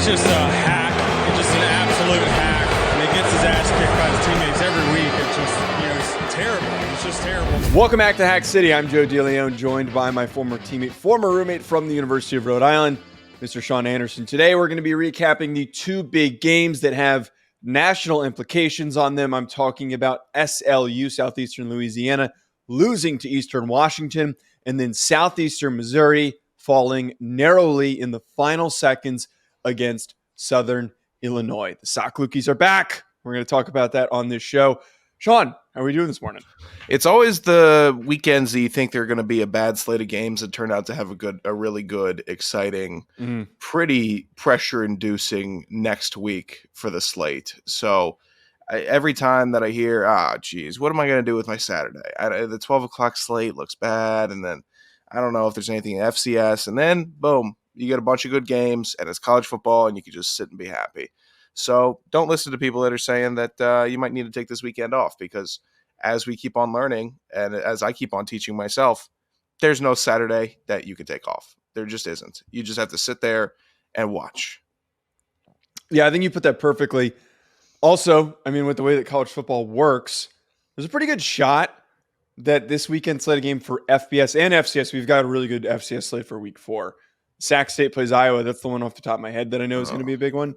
just a hack. It's just an absolute hack. And he gets his ass kicked by his teammates every week. It's just, it's terrible. It's just terrible. Welcome back to Hack City. I'm Joe DeLeone, joined by my former teammate, former roommate from the University of Rhode Island, Mr. Sean Anderson. Today, we're going to be recapping the two big games that have national implications on them. I'm talking about SLU, Southeastern Louisiana, losing to Eastern Washington, and then Southeastern Missouri falling narrowly in the final seconds against Southern Illinois. The Sock-Lookies are back. We're going to talk about that on this show. Sean, how are we doing this morning? It's always the weekends that you think they're going to be a bad slate of games that turn out to have a really good, exciting, pretty pressure-inducing next week for the slate. So every time that I hear, geez, what am I going to do with my Saturday? The 12 o'clock slate looks bad, and then I don't know if there's anything in FCS, and then, boom, you get a bunch of good games, and it's college football, and you can just sit and be happy. So don't listen to people that are saying that you might need to take this weekend off, because as we keep on learning, and as I keep on teaching myself, there's no Saturday that you can take off. There just isn't. You just have to sit there and watch. Yeah, I think you put that perfectly. Also, I mean, with the way that college football works, there's a pretty good shot that this weekend slate a game for FBS and FCS. We've got a really good FCS slate for week 4. Sac State plays Iowa. That's the one off the top of my head that I know is going to be a big one.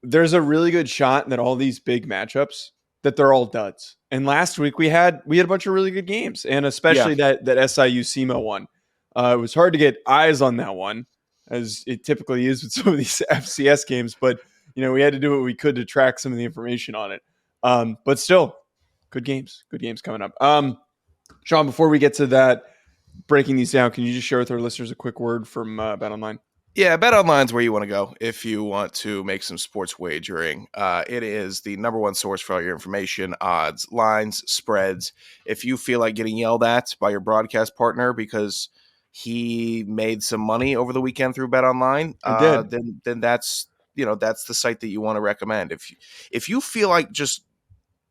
There's a really good shot that all these big matchups, that they're all duds. And last week we had a bunch of really good games, and especially that SIU SEMO one. It was hard to get eyes on that one, as it typically is with some of these FCS games. But we had to do what we could to track some of the information on it. But still, good games coming up. Sean, before we get to that, breaking these down, can you just share with our listeners a quick word from BetOnline? Yeah, BetOnline is where you want to go if you want to make some sports wagering. It is the number one source for all your information, odds, lines, spreads. If you feel like getting yelled at by your broadcast partner because he made some money over the weekend through BetOnline, then that's the site that you want to recommend. If you feel like just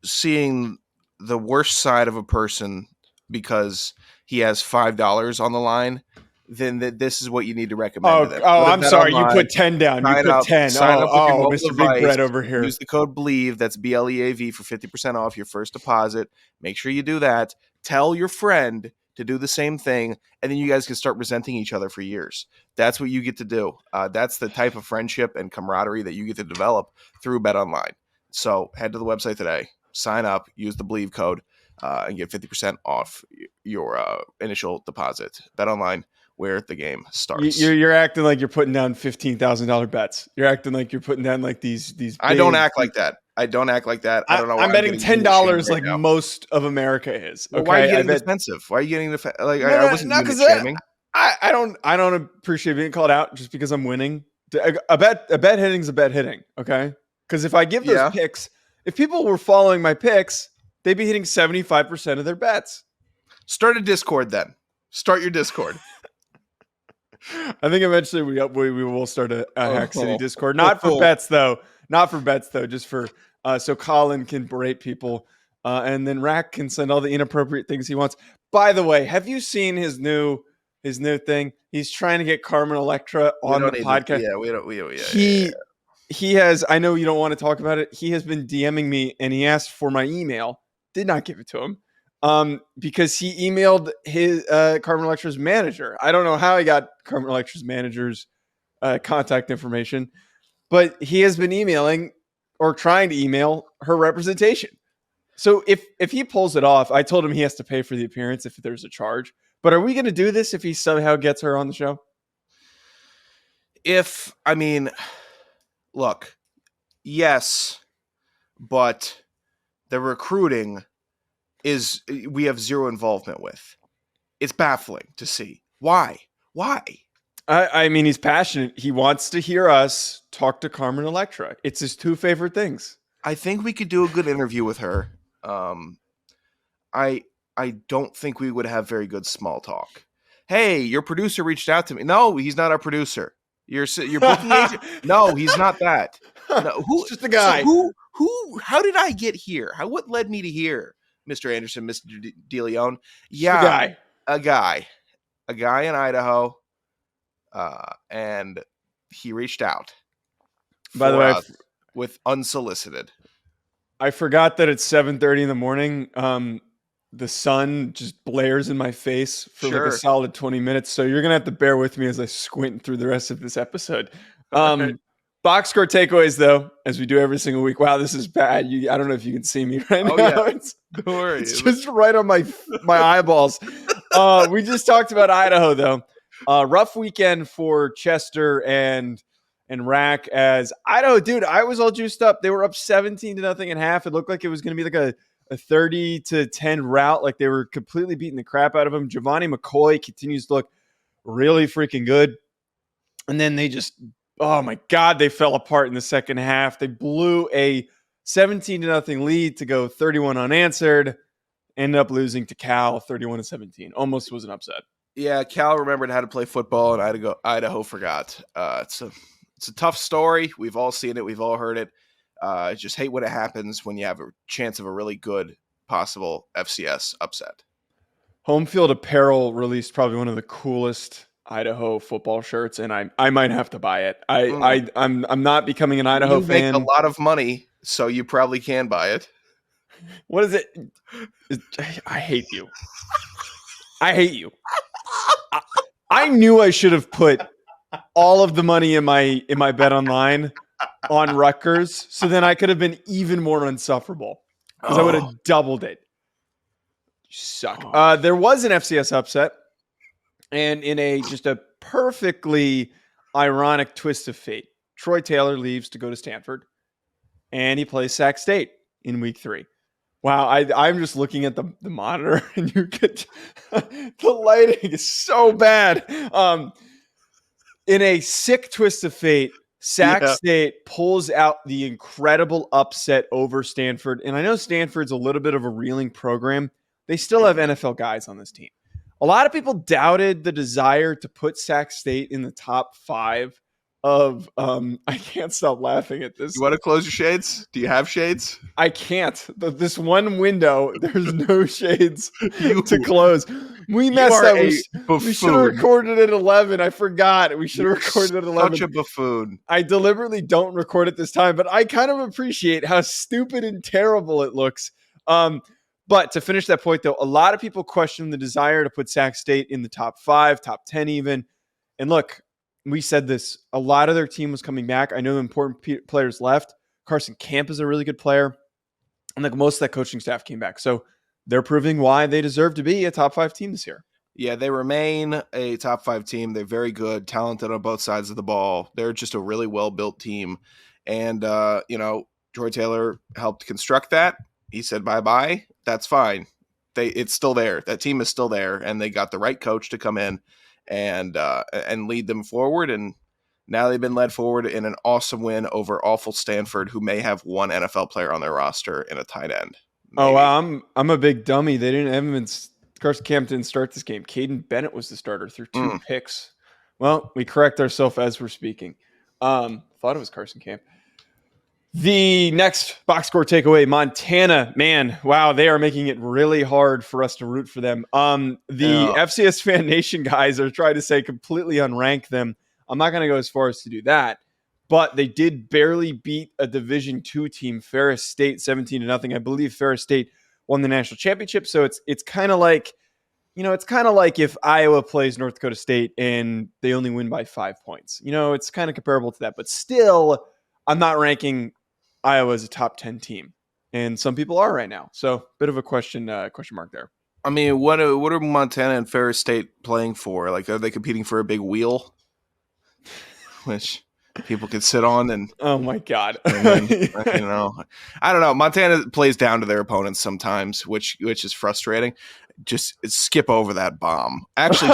seeing the worst side of a person because he has $5 on the line, then this is what you need to recommend to them. I'm sorry. You put 10 down. You put 10. Mr. Big Bread over here. Use the code BLEAV. That's BLEAV for 50% off your first deposit. Make sure you do that. Tell your friend to do the same thing, and then you guys can start resenting each other for years. That's what you get to do. That's the type of friendship and camaraderie that you get to develop through BetOnline. So head to the website today, sign up, use the BLEAV code, and get 50% off your initial deposit. BetOnline, where the game starts. You're acting like you're putting down $15,000 bets. You're acting like you're putting down like these. I don't act like that. I don't know. Why I'm betting $10 like now. Most of America is. Okay? Well, why are you getting defensive? Why are you getting defensive? I wasn't shaming. I don't appreciate being called out just because I'm winning. A bet hitting is a bet hitting. Okay, because if I give those picks, if people were following my picks, they'd be hitting 75% of their bets. Start a Discord then. Start your Discord. I think eventually we will start a Hack City Discord. Not for bets though. Just for so Colin can berate people, and then Rack can send all the inappropriate things he wants. By the way, have you seen his new thing? He's trying to get Carmen Electra on the podcast. He has. I know you don't want to talk about it. He has been DMing me, and he asked for my email. Did not give it to him. Because he emailed his Carmen Electra's manager. I don't know how he got Carmen Electra's manager's contact information, but he has been emailing or trying to email her representation. So if he pulls it off, I told him he has to pay for the appearance if there's a charge. But are we going to do this if he somehow gets her on the show? Look, yes, but the recruiting we have zero involvement with. It's baffling to see. Why? I mean, he's passionate. He wants to hear us talk to Carmen Electra. It's his two favorite things. I think we could do a good interview with her. I don't think we would have very good small talk. Hey, your producer reached out to me. No, he's not our producer. Your booking agent. No, he's not that. No, who's just the guy? So who? How did I get here? What led me to here? Mr. Anderson, Mr. DeLeone. Yeah, a guy in Idaho, and he reached out. By the way, with unsolicited. I forgot that it's 7:30 in the morning. The sun just blares in my face for like a solid 20 minutes. So you're going to have to bear with me as I squint through the rest of this episode. Right. Box score takeaways, though, as we do every single week. Wow, this is bad. I don't know if you can see me right now. Yeah. Don't worry. It's just right on my eyeballs. We just talked about Idaho, though. Rough weekend for Chester and Rack, as Idaho, dude, I was all juiced up. They were up 17-0 at half. It looked like it was going to be like a 30-10 route. Like they were completely beating the crap out of him. Giovanni McCoy continues to look really freaking good. And then they just, oh my God, they fell apart in the second half. They blew a 17-0 lead to go 31 unanswered. Ended up losing to Cal 31-17. Almost was an upset. Yeah, Cal remembered how to play football, and Idaho forgot. It's a tough story. We've all seen it. We've all heard it. I just hate when it happens when you have a chance of a really good possible FCS upset. Home Field Apparel released probably one of the coolest Idaho football shirts, and I might have to buy it. I'm not becoming an Idaho fan. You make a lot of money, so you probably can buy it. What is it? I hate you. I hate you. I knew I should have put all of the money in my BetOnline on Rutgers, so then I could have been even more insufferable because I would have doubled it. You suck. There was an FCS upset, and in just a perfectly ironic twist of fate, Troy Taylor leaves to go to Stanford, and he plays Sac State in week 3. Wow, I'm just looking at the monitor, and you get the lighting is so bad. In a sick twist of fate, Sac State pulls out the incredible upset over Stanford. And I know Stanford's a little bit of a reeling program. They still have NFL guys on this team. A lot of people doubted the desire to put Sac State in the top 5 of I can't stop laughing at this. You want to close your shades? Do you have shades? I can't. This one window, there's no shades to close. We messed up. We should have recorded at 11. I forgot. We should have recorded at 11. Such a buffoon. I deliberately don't record at this time, but I kind of appreciate how stupid and terrible it looks. But to finish that point, though, a lot of people question the desire to put Sac State in the top 5, top 10 even. And look, we said this. A lot of their team was coming back. I know important players left. Carson Camp is a really good player. And like most of that coaching staff came back. So they're proving why they deserve to be a top 5 team this year. Yeah, they remain a top 5 team. They're very good, talented on both sides of the ball. They're just a really well-built team. And, Troy Taylor helped construct that. He said, bye-bye. That's fine. It's still there. That team is still there. And they got the right coach to come in and lead them forward. And now they've been led forward in an awesome win over awful Stanford, who may have one NFL player on their roster in a tight end. Maybe. Oh, wow. I'm a big dummy. They didn't Carson Camp didn't start this game. Caden Bennett was the starter through 2 picks. Well, we correct ourselves as we're speaking. Thought it was Carson Camp. The next box score takeaway, Montana. Man, wow, they are making it really hard for us to root for them. FCS Fan Nation guys are trying to say completely unrank them. I'm not going to go as far as to do that, but they did barely beat a Division II team, Ferris State, 17-0. I believe Ferris State won the national championship. So it's kind of like, if Iowa plays North Dakota State and they only win by 5 points. It's kind of comparable to that, but still, I'm not ranking Iowa as a top 10 team, and some people are right now. So bit of a question mark there. I mean, what are Montana and Ferris State playing for? Like, are they competing for a big wheel, which people could sit on? And oh my God, I don't know. Montana plays down to their opponents sometimes, which is frustrating. Just skip over that bomb. Actually,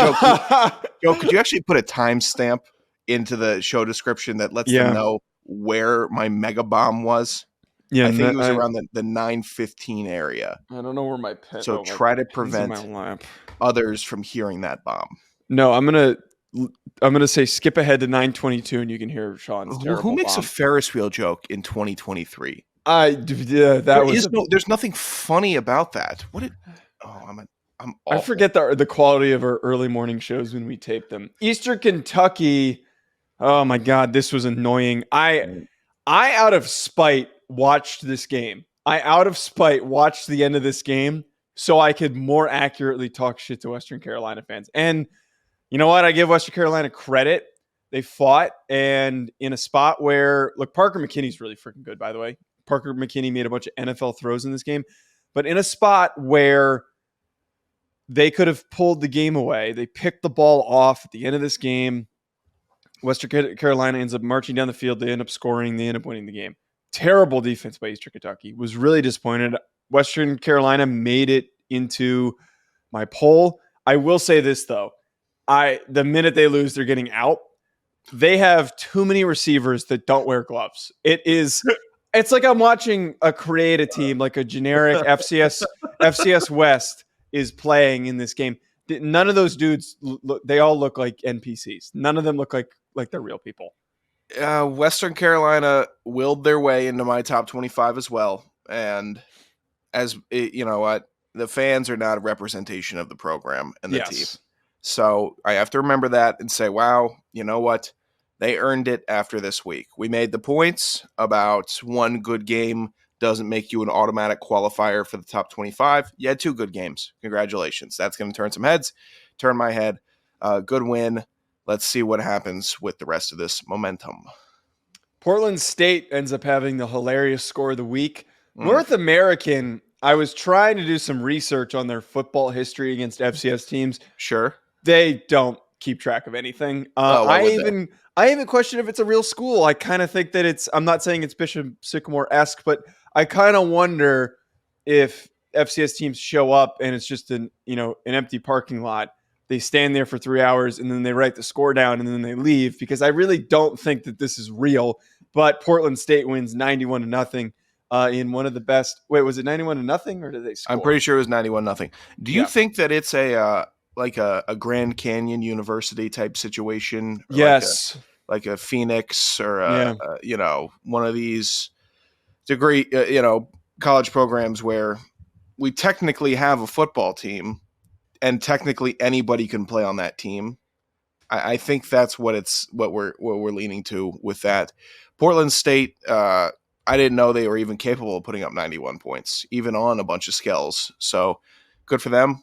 Joe, could you actually put a timestamp into the show description that lets them know where my mega bomb was? Yeah, I think it was around the 9:15 area. I don't know where my pen. So try to prevent others from hearing that bomb. No, I'm gonna say skip ahead to 9:22, and you can hear Sean's terrible Who makes bomb. a Ferris wheel joke in 2023? There's nothing funny about that. I'm awful. I forget the quality of our early morning shows when we tape them. Eastern Kentucky. Oh my God, this was annoying. I, out of spite, watched this game. I, out of spite, watched the end of this game so I could more accurately talk shit to Western Carolina fans. And you know what? I give Western Carolina credit. They fought, and in a spot where, look, Parker McKinney's really freaking good, by the way. Parker McKinney made a bunch of NFL throws in this game. But in a spot where they could have pulled the game away, they picked the ball off at the end of this game. Western Carolina ends up marching down the field. They end up scoring. They end up winning the game. Terrible defense by Eastern Kentucky. Was really disappointed. Western Carolina made it into my poll. I will say this, though. The minute they lose, they're getting out. They have too many receivers that don't wear gloves. It's like I'm watching a creative team, like a generic FCS West is playing in this game. None of those dudes, they all look like NPCs. None of them look like they're real people. Western Carolina willed their way into my top 25 as well. And as you know what, the fans are not a representation of the program and the team. So I have to remember that and say, wow, you know what? They earned it after this week. We made the points about one good game doesn't make you an automatic qualifier for the top 25. You had 2 good games. Congratulations. That's going to turn some heads, turn my head. Good win. Let's see what happens with the rest of this momentum. Portland State ends up having the hilarious score of the week. North American, I was trying to do some research on their football history against FCS teams. Sure. They don't keep track of anything. I even question if it's a real school. I kind of think that I'm not saying it's Bishop Sycamore-esque, but I kind of wonder if FCS teams show up and it's just an empty parking lot. They stand there for 3 hours and then they write the score down and then they leave, because I really don't think that this is real. But Portland State wins 91-0 in one of the best. Wait, was it 91-0 or did they score? I'm pretty sure it was 91-0. Do you think that it's a Grand Canyon University type situation? Yes. Like a Phoenix or one of these degree, college programs where we technically have a football team and technically anybody can play on that team. I think that's what we're leaning to with that. Portland State, I didn't know they were even capable of putting up 91 points, even on a bunch of skills. So good for them.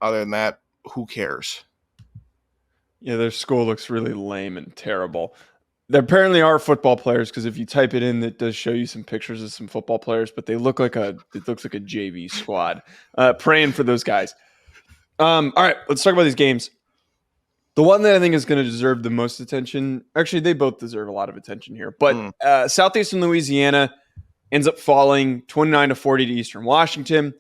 Other than that, who cares? Yeah, their school looks really lame and terrible. There apparently are football players, because if you type it in, it does show you some pictures of some football players, but it looks like a JV squad. Praying for those guys. All right, let's talk about these games. The one that I think is going to deserve the most attention, actually, they both deserve a lot of attention here, but Southeastern Louisiana ends up falling 29-40 to Eastern Washington.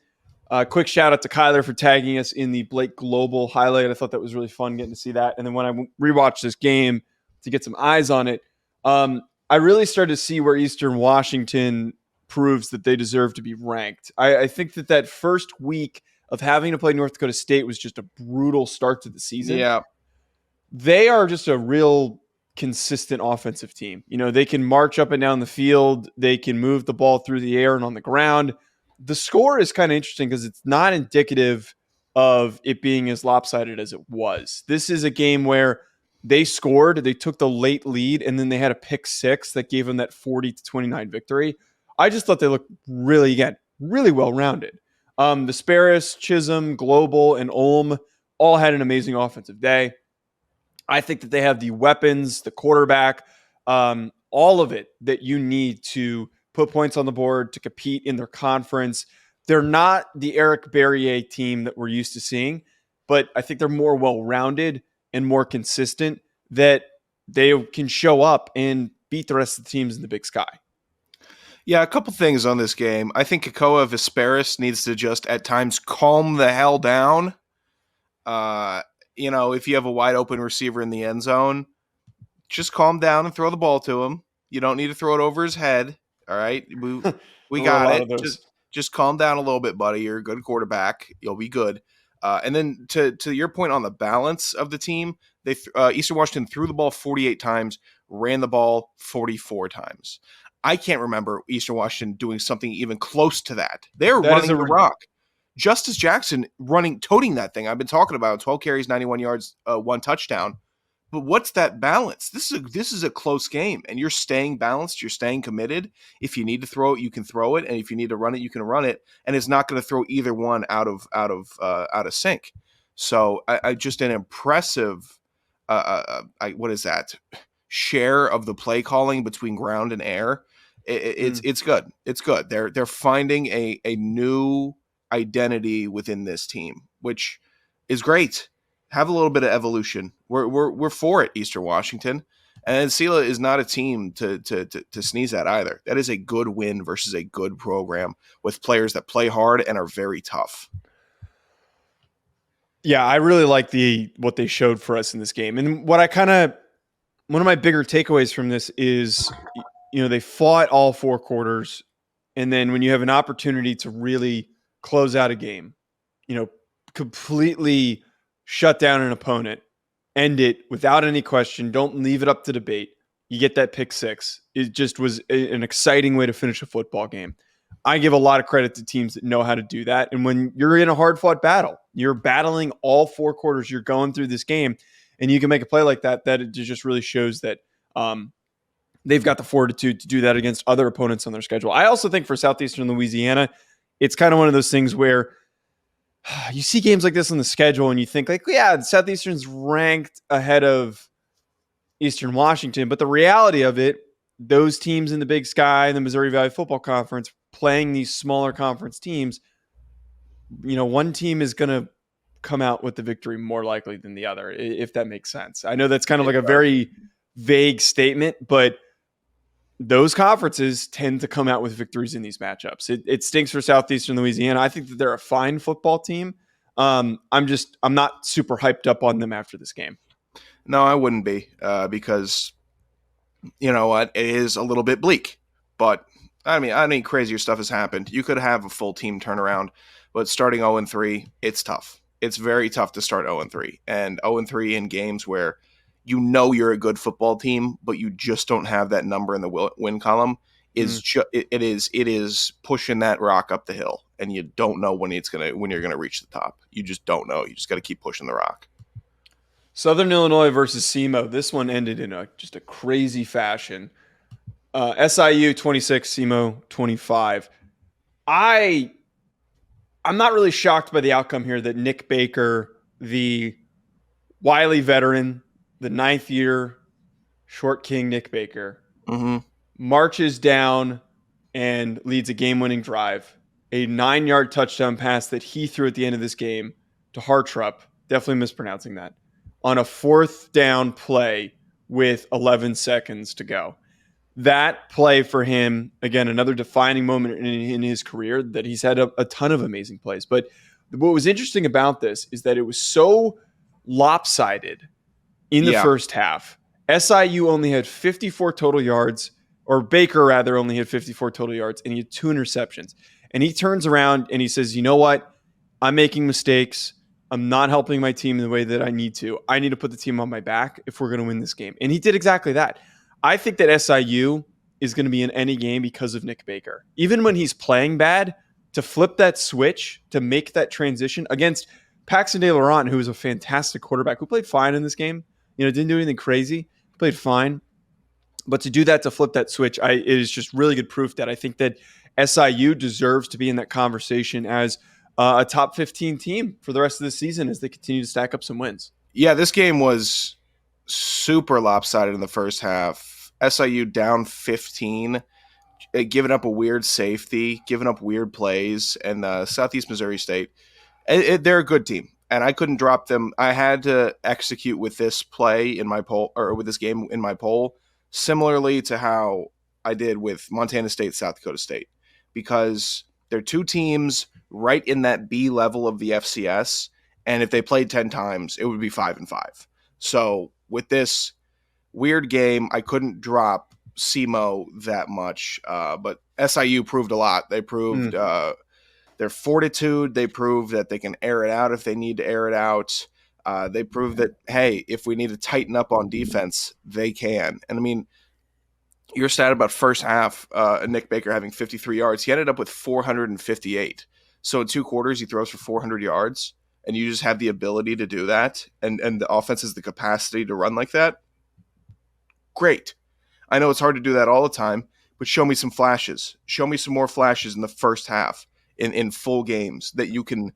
Quick shout out to Kyler for tagging us in the Blake Global highlight. I thought that was really fun getting to see that. And then when I rewatched this game to get some eyes on it, I really started to see where Eastern Washington proves that they deserve to be ranked. I think that first week of having to play North Dakota State was just a brutal start to the season. Yeah. They are just a real consistent offensive team. They can march up and down the field. They can move the ball through the air and on the ground. The score is kind of interesting because it's not indicative of it being as lopsided as it was. This is a game where they scored, they took the late lead, and then they had a pick six that gave them that 40-29 victory. I just thought they looked really well-rounded. The Sparris, Chisholm, Global, and Ulm all had an amazing offensive day. I think that they have the weapons, the quarterback, all of it that you need to put points on the board to compete in their conference. They're not the Eric Berrier team that we're used to seeing, but I think they're more well-rounded and more consistent, that they can show up and beat the rest of the teams in the Big Sky. Yeah, a couple things on this game. I think Kakoa Vesperis needs to just at times calm the hell down. If you have a wide open receiver in the end zone, just calm down and throw the ball to him. You don't need to throw it over his head. All right, we got it. Just calm down a little bit, buddy. You're a good quarterback. You'll be good. And then to your point on the balance of the team, Eastern Washington threw the ball 48 times, ran the ball 44 times. I can't remember Eastern Washington doing something even close to that. They're running the rock. Justice Jackson toting that thing. I've been talking about 12 carries, 91 yards, 1 touchdown. But what's that balance? This is a close game, and you're staying balanced. You're staying committed. If you need to throw it, you can throw it, and if you need to run it, you can run it. And it's not going to throw either one out of sync. So I just an impressive. What is that? Share of the play calling between ground and air. It's good. It's good. They're finding a new identity within this team, which is great. Have a little bit of evolution. We're for it, Eastern Washington. And Sela is not a team to sneeze at either. That is a good win versus a good program with players that play hard and are very tough. Yeah, I really like what they showed for us in this game. And one of my bigger takeaways from this is, they fought all 4 quarters. And then when you have an opportunity to really close out a game, completely shut down an opponent, end it without any question, don't leave it up to debate. You get that pick 6. It just was an exciting way to finish a football game. I give a lot of credit to teams that know how to do that. And when you're in a hard-fought battle, you're battling all 4 quarters, you're going through this game, and you can make a play like that, that it just really shows that they've got the fortitude to do that against other opponents on their schedule. I also think for Southeastern Louisiana, it's kind of one of those things where you see games like this on the schedule and you think Southeastern's ranked ahead of Eastern Washington. But the reality of it, those teams in the Big Sky and the Missouri Valley Football Conference playing these smaller conference teams, one team is going to come out with the victory more likely than the other, if that makes sense. I know that's kind of like a very vague statement, but those conferences tend to come out with victories in these matchups. It stinks for Southeastern Louisiana. I think that they're a fine football team. I'm not super hyped up on them after this game. No, I wouldn't be because you know what? It is a little bit bleak, but I mean, crazier stuff has happened. You could have a full team turnaround, but starting 0-3, it's tough. It's very tough to start 0-3, and 0-3 in games where you're a good football team, but you just don't have that number in the win column is it is pushing that rock up the hill, and you don't know when you're gonna reach the top. You just don't know. You just got to keep pushing the rock. Southern Illinois versus SEMO. This one ended in just a crazy fashion. SIU 26, SEMO 25. I'm not really shocked by the outcome here that Nick Baker, the wily veteran, the 9th year short king Nick Baker, marches down and leads a game-winning drive. A 9-yard touchdown pass that he threw at the end of this game to Hartrup, definitely mispronouncing that, on a 4th down play with 11 seconds to go. That play for him, again, another defining moment in his career, that he's had a ton of amazing plays. But what was interesting about this is that it was so lopsided in the first half. SIU only had 54 total yards, or Baker rather only had 54 total yards, and he had 2 interceptions. And he turns around and he says, you know what? I'm making mistakes. I'm not helping my team in the way that I need to. I need to put the team on my back if we're going to win this game. And he did exactly that. I think that SIU is going to be in any game because of Nick Baker. Even when he's playing bad, to flip that switch, to make that transition against Paxton De Laurent, who is a fantastic quarterback, who played fine in this game, didn't do anything crazy, played fine. But to do that, to flip that switch, it is just really good proof that I think that SIU deserves to be in that conversation as a top 15 team for the rest of the season as they continue to stack up some wins. Yeah, this game was super lopsided in the first half. SIU down 15, giving up a weird safety, giving up weird plays, and Southeast Missouri State, they're a good team, and I couldn't drop them. I had to execute with this play in my poll, or with this game in my poll, similarly to how I did with Montana State, South Dakota State, because they're 2 teams right in that B level of the FCS, and if they played 10 times, it would be 5-5. So with this weird game, I couldn't drop SEMO that much, but SIU proved a lot. They proved their fortitude. They proved that they can air it out if they need to air it out. They proved that, hey, if we need to tighten up on defense, they can. And I mean, your stat about first half, Nick Baker having 53 yards, he ended up with 458. So in 2 quarters, he throws for 400 yards. and you just have the ability to do that, and the offense has the capacity to run like that, great. I know it's hard to do that all the time, but show me some flashes. Show me some more flashes in the first half in full games that you can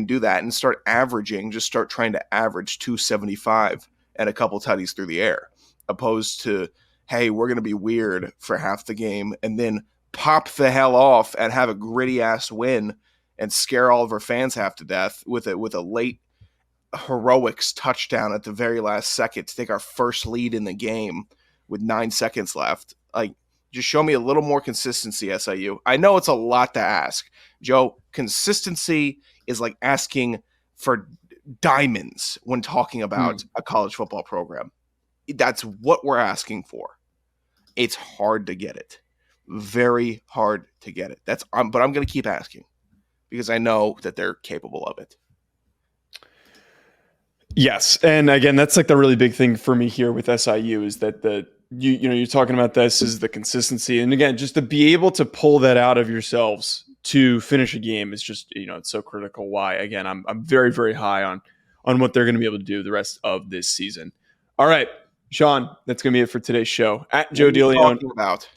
do that and start averaging. Just start trying to average 275 and a couple tutties through the air, opposed to, hey, we're going to be weird for half the game and then pop the hell off and have a gritty ass win and scare all of our fans half to death with a late heroics touchdown at the very last second to take our first lead in the game with 9 seconds left. Like, just show me a little more consistency, SIU. I know it's a lot to ask, Joe. Consistency is like asking for diamonds when talking about a college football program. That's what we're asking for. It's hard to get it. Very hard to get it. But I'm going to keep asking because I know that they're capable of it. Yes, and again, that's like the really big thing for me here with SIU is that you're talking about this is the consistency, and again, just to be able to pull that out of yourselves to finish a game is just it's so critical. Why again, I'm very very high on what they're going to be able to do the rest of this season. All right, Sean, that's going to be it for today's show. At Joe DeLeone. About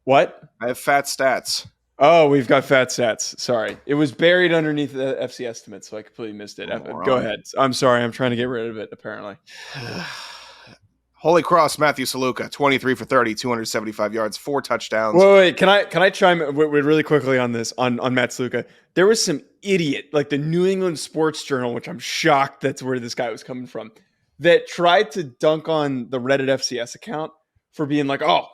What? I have fat stats. Oh, we've got fat stats. Sorry. It was buried underneath the FC estimate, so I completely missed it. Go ahead. I'm sorry. I'm trying to get rid of it, apparently. Holy Cross, Matthew Saluka, 23 for 30, 275 yards, 4 touchdowns. Wait. Can I chime in really quickly on this, on Matt Saluka? There was some idiot, like the New England Sports Journal, which I'm shocked that's where this guy was coming from, that tried to dunk on the Reddit FCS account for being like, oh,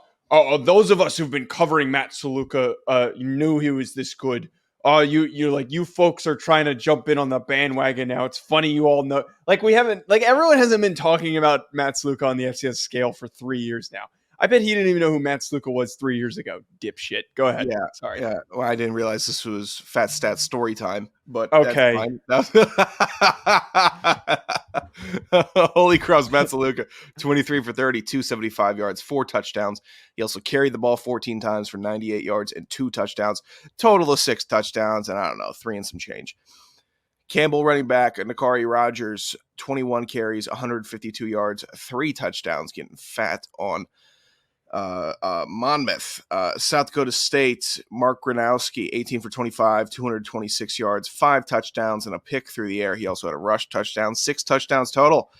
those of us who've been covering Matt Saluka knew he was this good. You folks are trying to jump in on the bandwagon now. It's funny you all know. Everyone hasn't been talking about Matt Saluka on the FCS scale for 3 years now. I bet he didn't even know who Matt Saluka was 3 years ago. Dipshit. Go ahead. Yeah. Sorry. Yeah. Well, I didn't realize this was Fat Stats story time, but okay. That's fine. Holy Cross, Matt Saluka, 23 for 30, 275 yards, 4 touchdowns. He also carried the ball 14 times for 98 yards and 2 touchdowns. Total of 6 touchdowns and 3 and some change. Campbell running back, Nakari Rogers, 21 carries, 152 yards, 3 touchdowns, getting fat on Monmouth. South Dakota State, Mark Gronowski, 18 for 25, 226 yards, 5 touchdowns, and a pick through the air. He also had a rush touchdown, 6 touchdowns total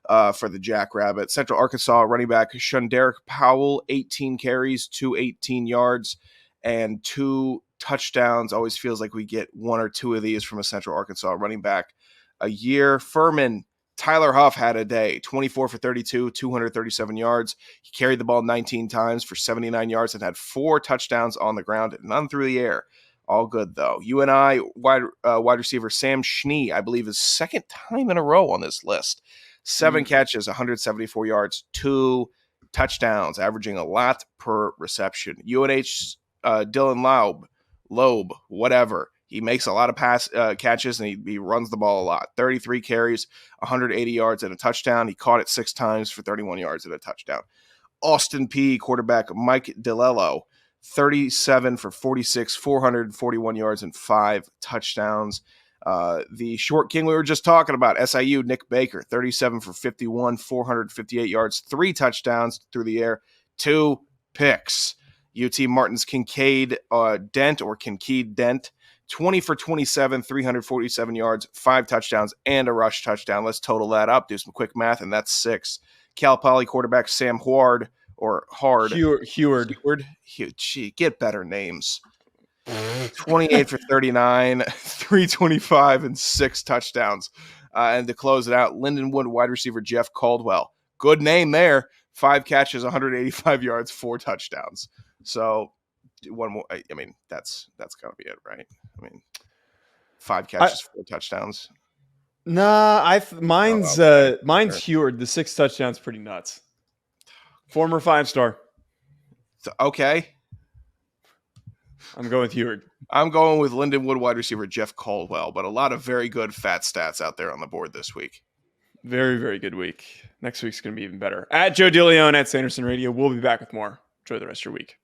for the Jackrabbit. Central Arkansas running back Shunderick Powell, 18 carries, 218 yards, and 2 touchdowns. Always feels like we get 1 or 2 of these from a Central Arkansas running back a year. Furman, Tyler Huff had a day, 24 for 32, 237 yards. He carried the ball 19 times for 79 yards and had 4 touchdowns on the ground, none through the air. All good, though. UNI wide receiver Sam Schnee, I believe, is second time in a row on this list. 7 catches, 174 yards, 2 touchdowns, averaging a lot per reception. UNH Dylan Loeb, whatever. He makes a lot of catches, and he runs the ball a lot. 33 carries, 180 yards, and a touchdown. He caught it 6 times for 31 yards and a touchdown. Austin P quarterback Mike DeLello, 37 for 46, 441 yards, and 5 touchdowns. The short king we were just talking about, SIU Nick Baker, 37 for 51, 458 yards, 3 touchdowns through the air, 2 picks. UT Martin's Kincaid Dent, 20 for 27, 347 yards, 5 touchdowns, and a rush touchdown. Let's total that up, do some quick math, and that's 6. Cal Poly quarterback Sam Heward. Gee, get better names. 28 for 39, 325, and 6 touchdowns. And to close it out, Lindenwood wide receiver Jeff Caldwell. Good name there. 5 catches, 185 yards, 4 touchdowns. So one more. I mean, that's gotta be it, right? I mean, 5 catches, 4 touchdowns. Nah, mine's Heward. The 6 touchdowns, pretty nuts. Former 5-star. Okay. I'm going with Heward. I'm going with Lindenwood wide receiver Jeff Caldwell, but a lot of very good fat stats out there on the board this week. Very, very good week. Next week's going to be even better. At Joe DeLeone at Sanderson Radio. We'll be back with more. Enjoy the rest of your week.